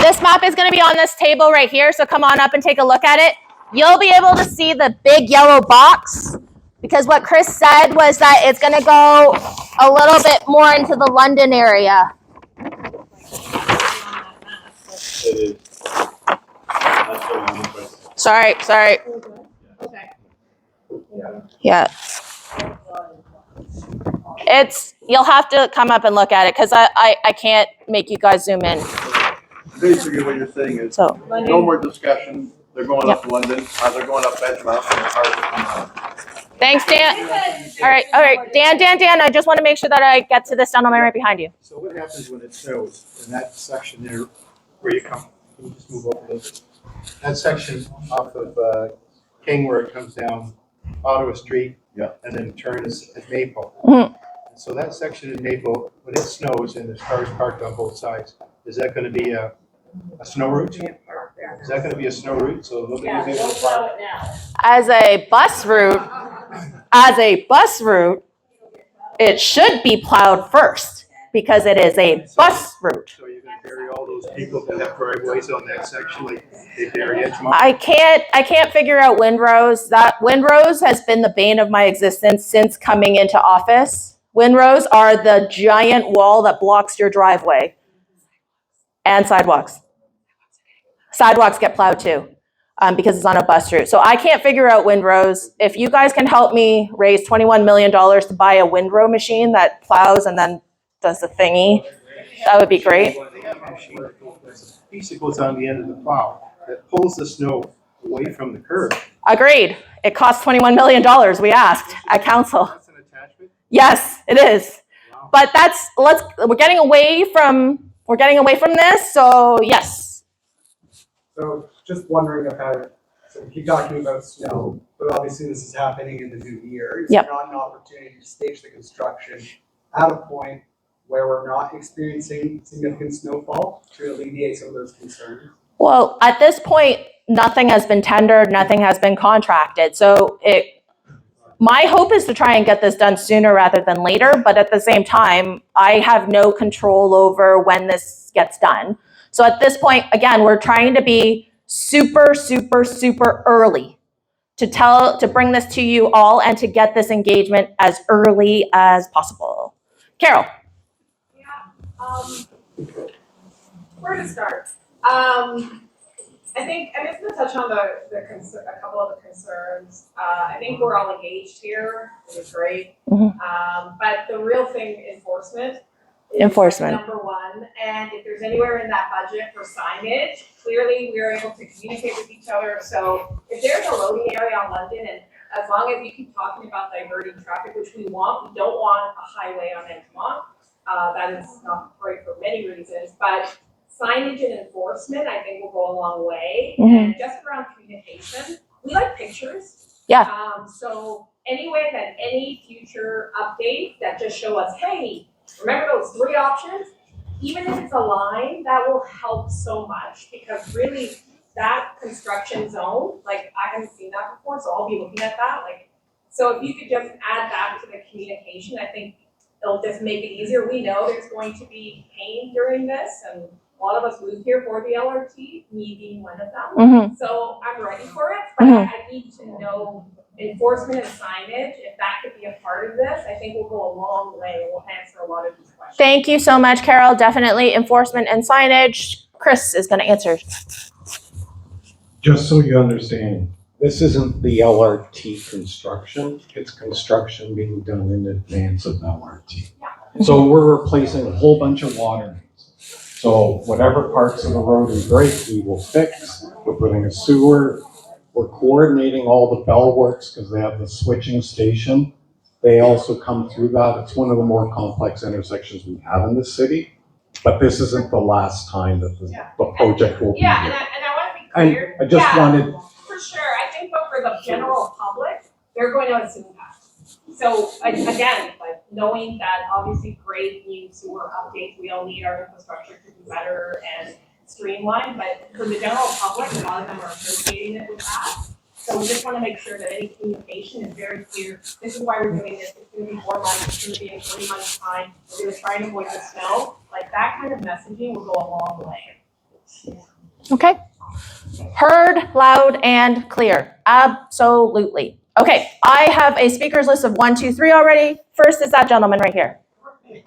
This map is going to be on this table right here, so come on up and take a look at it. You'll be able to see the big yellow box, because what Chris said was that it's going to go a little bit more into the London area. Sorry. Yeah. You'll have to come up and look at it, because I can't make you guys zoom in. Basically what you're saying is, So, no more discussion, they're going up London, they're going up Edgemont, and the cars are coming out. Thanks, Dan. All right. Dan, I just want to make sure that I get to this gentleman right behind you. So what happens when it snows in that section there where you come, can you just move over a little bit? That section off of King where it comes down Ottawa Street and then turns at Maple. Mm-hmm. So that section in Maple, when it snows and there's cars parked on both sides, is that going to be a snow route? Is that going to be a snow route? So nobody will be able to park? As a bus route, it should be plowed first, because it is a bus route. So you're going to bury all those people that have driveways on that section, like they bury Edgemont? I can't figure out windrows. That windrows has been the bane of my existence since coming into office. Windrows are the giant wall that blocks your driveway. And sidewalks. Sidewalks get plowed too, because it's on a bus route. So I can't figure out windrows. If you guys can help me raise $21 million to buy a windrow machine that plows and then does the thingy, that would be great. There's a piece that goes on the end of the plow that pulls the snow away from the curb. Agreed. It costs $21 million, we asked at council. That's an attachment? Yes, it is. Wow. But we're getting away from this, so yes. So just wondering about, so we keep talking about snow, but obviously this is happening in the new year. Is there not an opportunity to stage the construction at a point where we're not experiencing significant snowfall to alleviate some of those concerns? Well, at this point, nothing has been tendered, nothing has been contracted. So my hope is to try and get this done sooner rather than later, but at the same time, I have no control over when this gets done. So at this point, again, we're trying to be super, super, super early to bring this to you all and to get this engagement as early as possible. Carol. Where to start? I think I'm just going to touch on a couple of the concerns. I think we're all engaged here, which is great. Mm-hmm. But the real thing, enforcement. Number one. And if there's anywhere in that budget for signage, clearly we're able to communicate with each other. So if there's a loading area on London, and as long as you keep talking about diverting traffic, which we don't want a highway on Edgemont. That is not great for many reasons, but signage and enforcement, I think, will go a long way. Mm-hmm. And just around communication, we like pictures. Yeah. So anyway, that any future update that just show us, hey, remember those 3 options? Even if it's a line, that will help so much, because really that construction zone, like I haven't seen that before, so I'll be looking at that. So if you could just add that to the communication, I think it'll just make it easier. We know there's going to be pain during this, and a lot of us moved here for the LRT, me being one of them. Mm-hmm. So I'm ready for it, but I need to know enforcement and signage. If that could be a part of this, I think we'll go a long way and we'll answer a lot of these questions. Thank you so much, Carol. Definitely enforcement and signage. Chris is going to answer. Just so you understand, This isn't the LRT construction, it's construction being done in advance of LRT. So we're replacing a whole bunch of water mains. So whatever parts of the road we break, we will fix. We're putting a sewer. We're coordinating all the bell works because they have the switching station. They also come through that. It's one of the more complex intersections we have in the city. But this isn't the last time that the project will be here. And I want to be clear. And I just wanted, For sure, I think, but for the general public, they're going out as soon as possible. So again, like knowing that obviously great new sewer updates, we all need our infrastructure to be better and streamlined, but for the general public, a lot of them are associating it with that. So we just want to make sure that any communication is very clear. This is why we're doing this. It's going to be 4 months. It's going to be in 3 months' time. We're going to try and avoid the snow. Like that kind of messaging will go a long way. Okay. Heard, loud, and clear. Absolutely. Okay, I have a speakers list of 1, 2, 3 already. First is that gentleman right here. You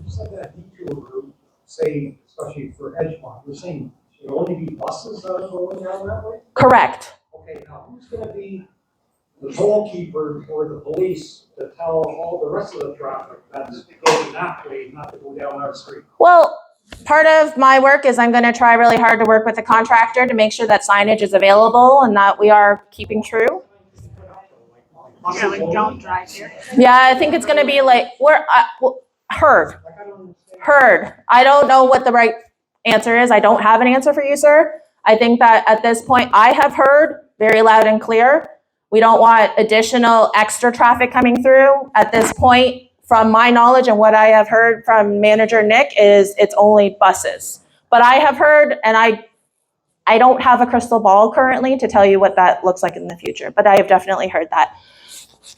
said that detour route, say, especially for Edgemont, you're saying it'll only be buses that are going down that way? Correct. Okay, now who's gonna be the toll keeper or the police to tell all the rest of the traffic that's going that way, not to go down our street? Well, part of my work is I'm going to try really hard to work with the contractor to make sure that signage is available and that we are keeping true. Yeah, like don't drive here. Yeah, I think it's going to be like, heard. I don't know what the right answer is. I don't have an answer for you, sir. I think that at this point, I have heard very loud and clear. We don't want additional extra traffic coming through. At this point, from my knowledge and what I have heard from Manager Nick is it's only buses. But I have heard, and I don't have a crystal ball currently to tell you what that looks like in the future, but I have definitely heard that.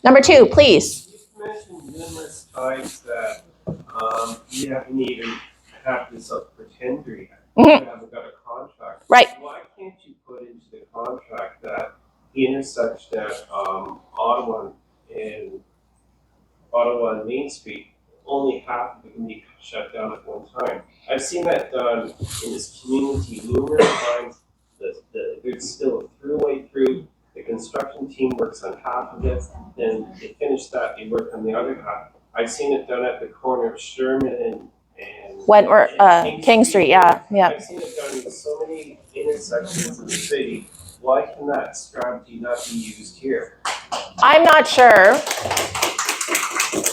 Number 2, please. You've mentioned numerous times that you haven't even had this up for tender yet. You haven't got a contract. Right. Why can't you put into the contract that the intersection at Ottawa and Main Street, only half of it can be shut down at one time? I've seen that done in this community numerous times. There's still a throughway through. The construction team works on half of it, then they finish that, they work on the other half. I've seen it done at the corner of Sherman and Wentworth, King Street, yeah. I've seen it done in so many intersections in the city. Why can that strategy not be used here? I'm not sure.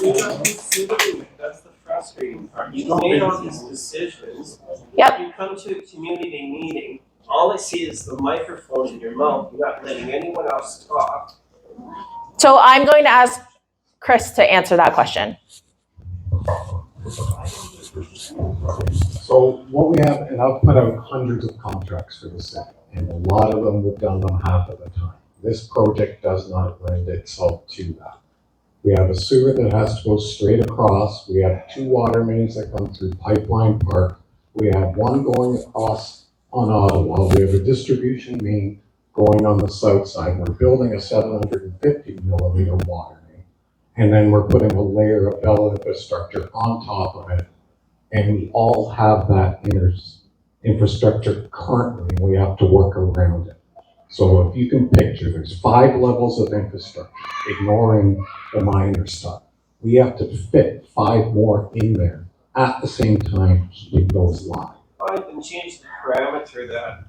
You're not considering it. That's the frustrating part. You made all these decisions. Yep. You come to a community meeting, all I see is the microphone in your mouth. You're not letting anyone else talk. So I'm going to ask Chris to answer that question. so what we have, and I've put out hundreds of contracts for the city, and a lot of them we've done them half of the time. This project does not lend itself to that. We have a sewer that has to go straight across. We have 2 water mains that come through Pipeline Park. We have one going across on Ottawa. We have a distribution main going on the south side. We're building a 750 millimeter water main. And then we're putting a layer of bell infrastructure on top of it. And we all have that infrastructure currently, and we have to work around it. So if you can picture, there's 5 levels of infrastructure, ignoring the minor stuff. We have to fit 5 more in there at the same time, keeping those live. I can change the parameter that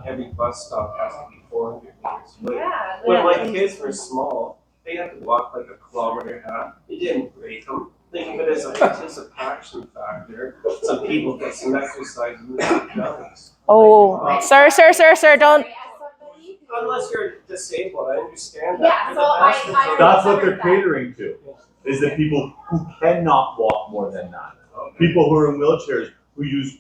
every bus stop has to be 400 meters away. When my kids were small, they had to walk like a kilometer and a half. It didn't break them. Think of it as a participation factor. Some people get some exercise in the bellies. Oh, sir, don't. Unless you're disabled, I understand that. Yeah, so That's what they're catering to, is the people who cannot walk more than that. People who are in wheelchairs, who use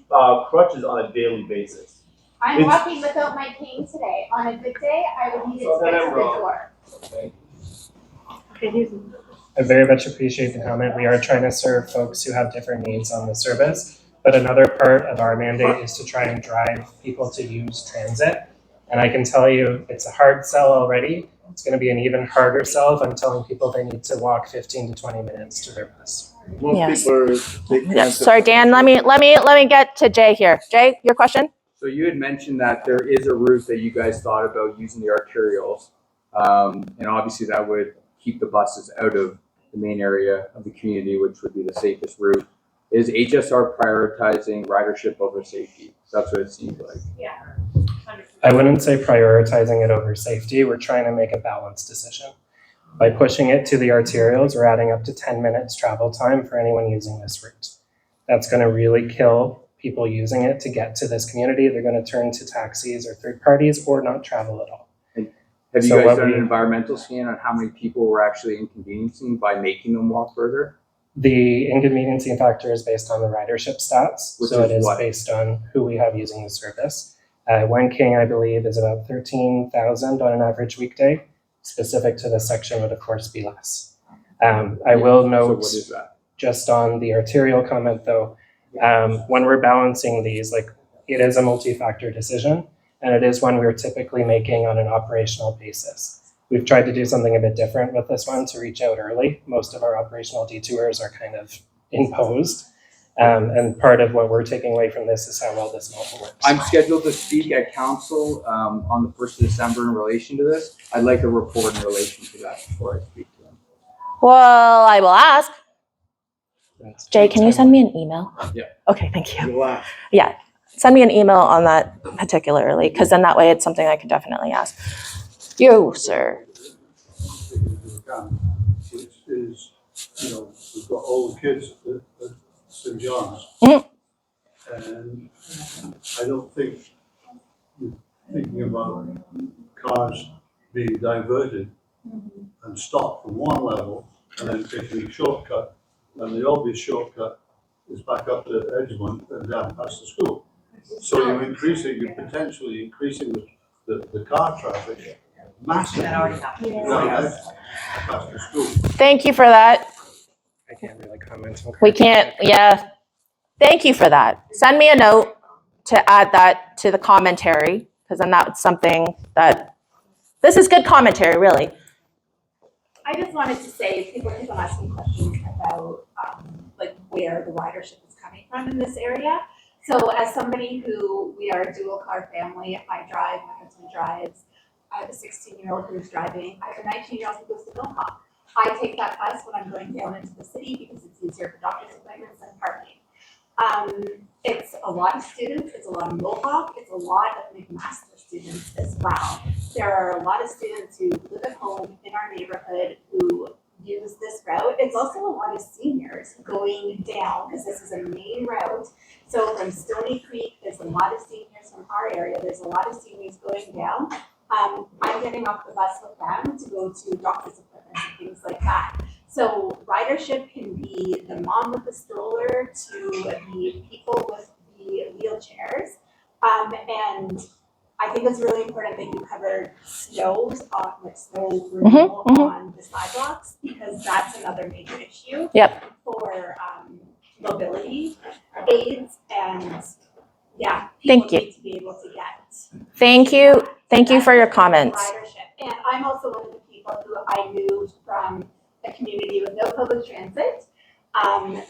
crutches on a daily basis. I'm walking without my cane today. On a good day, I would need it to get to the door. I very much appreciate the comment. We are trying to serve folks who have different needs on the service, but another part of our mandate is to try and drive people to use transit. And I can tell you, it's a hard sell already. It's going to be an even harder sell if I'm telling people they need to walk 15 to 20 minutes to their bus. Yes. Sorry, Dan. Let me get to Jay here. Jay, your question. So So you had mentioned that there is a route that you guys thought about using the arterials. And obviously that would keep the buses out of the main area of the community, which would be the safest route. Is HSR prioritizing ridership over safety? That's what it seems like. Yeah. I wouldn't say prioritizing it over safety. We're trying to make a balanced decision. By pushing it to the arterials, we're adding up to 10 minutes travel time for anyone using this route. That's going to really kill people using it to get to this community. They're going to turn to taxis or third parties or not travel at all. Have you guys done an environmental scan on how many people were actually inconveniencing by making them walk further? The inconveniencing factor is based on the ridership stats. Which so is it is what? based on who we have using the service. One King, I believe, is about 13,000 on an average weekday. Specific to this section would, of course, be less. I will note, So what is that? just on the arterial comment, though, when we're balancing these, like, it is a multi-factor decision, and it is one we're typically making on an operational basis. We've tried to do something a bit different with this one to reach out early. Most of our operational detours are kind of imposed. And part of what we're taking away from this is how well this model works. I'm scheduled to speak at council on the 1st of December in relation to this. I'd like a report in relation to that before I speak to them. Well, I will ask. Jay, can you send me an email? Yeah. Okay, thank you. You'll ask. Yeah, send me an email on that particularly, because then that way it's something I can definitely ask. You, sir. Which is, we've got all the kids at St. John's. And I don't think you're thinking about cars being diverted and stopped from one level and then taking a shortcut. And the obvious shortcut is back up to Edgemont and down past the school. So you're potentially increasing the car traffic massively. That already happened. Past the school. Thank you for that. I can't really comment on We can't, yeah. Thank you for that. Send me a note to add that to the commentary, because then that's something that, this is good commentary, really. I just wanted to say, people keep on asking questions about like where the ridership is coming from in this area. So as somebody who, we are a dual car family, I drive, my husband drives, I have a 16-year-old who's driving, I have a 19-year-old who goes to Millhawk. I take that bus when I'm going down into the city because it's easier for doctor's appointments and parking. It's a lot of students, it's a lot of Mohawk, it's a lot of McMaster students as well. There are a lot of students who live at home in our neighborhood who use this route. It's also a lot of seniors going down because this is a main route. So from Stony Creek, there's a lot of seniors from our area. There's a lot of seniors going down. I'm getting off the bus with them to go to doctor's appointments and things like that. So ridership can be the mom with the stroller to the people with the wheelchairs. And I think it's really important that you cover snow removal on the sidewalks, because that's another major issue for mobility aids, and yeah, Thank people you. need to be able to get. Thank you. Thank you for your comments. Ridership. And I'm also one of the people who I moved from a community with no public transit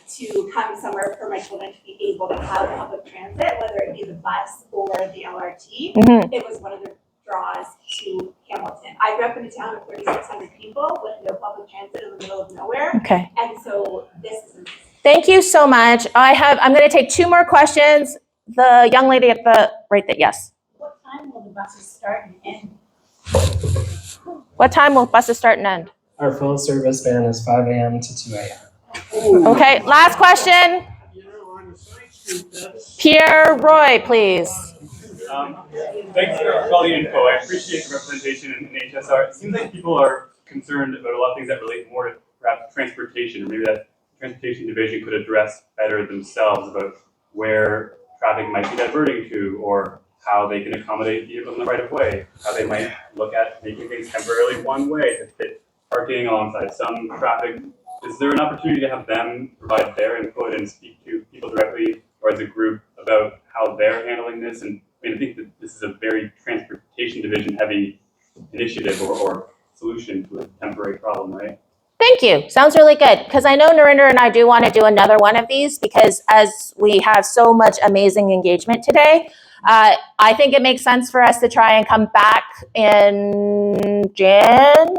to come somewhere for my children to be able to have public transit, whether it be the bus or the LRT. It was one of the draws to Hamilton. I grew up in a town of 3,600 people with no public transit in the middle of nowhere. Okay. And so this is. Thank you so much. I'm going to take two more questions. The young lady at the right there, yes. What time will the buses start and end? What time will buses start and end? Our full service ban is 5 a.m. to 2 a.m. Okay, last question. Pierre Roy, please. Thanks for all the info. I appreciate the representation in HSR. It seems like people are concerned about a lot of things that relate more to perhaps transportation, or maybe that transportation division could address better themselves about where traffic might be diverting to, or how they can accommodate vehicles in the right of way, how they might look at making things temporarily one way to fit parking alongside some traffic. Is there an opportunity to have them provide their input and speak to people directly or as a group about how they're handling this? And I think that this is a very transportation division heavy initiative or solution to a temporary problem, right? Thank you. Sounds really good. Because I know Narinder and I do want to do another one of these, because as we have so much amazing engagement today, I think it makes sense for us to try and come back in January.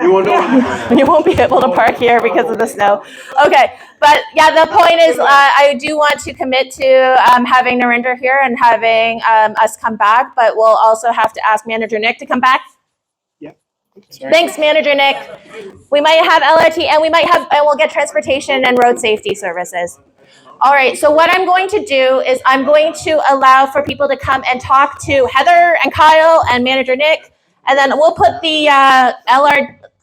You won't know. You won't be able to park here because of the snow. Okay, but yeah, the point is, I do want to commit to having Narinder here and having us come back, but we'll also have to ask Manager Nick to come back. Thanks, Manager Nick. We might have LRT, and we'll get transportation and road safety services. All right, so what I'm going to do is I'm going to allow for people to come and talk to Heather and Kyle and Manager Nick, and then we'll put the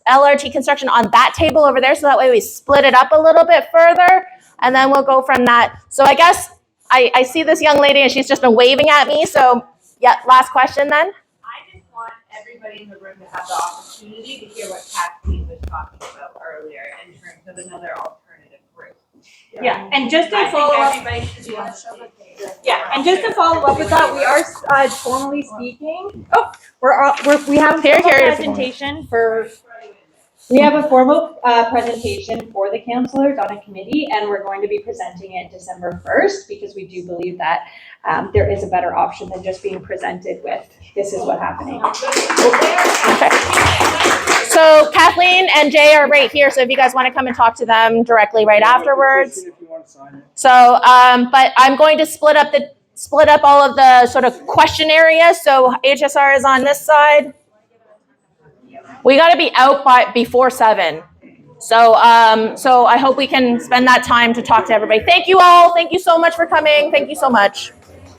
LRT construction on that table over there, so that way we split it up a little bit further, and then we'll go from that. So I guess I see this young lady, and she's just been waving at me, so yeah, last question then. I just want everybody in the room to have the opportunity to hear what Kathleen was talking about earlier in terms of another alternative route. Yeah, and just to I follow think up. everybody should be on the show. Yeah, and just to follow up with that, we are formally speaking. Oh, we have a formal presentation for. We have a formal presentation for the councillors on a committee, and we're going to be presenting it December 1st because we do believe that there is a better option than just being presented with this is what's happening. Okay. So Kathleen and Jay are right here, so if you guys want to come and talk to them directly right afterwards. So, but I'm going to split up all of the sort of question areas. So HSR is on this side. We got to be out before 7. So I hope we can spend that time to talk to everybody. Thank you all. Thank you so much for coming. Thank you so much.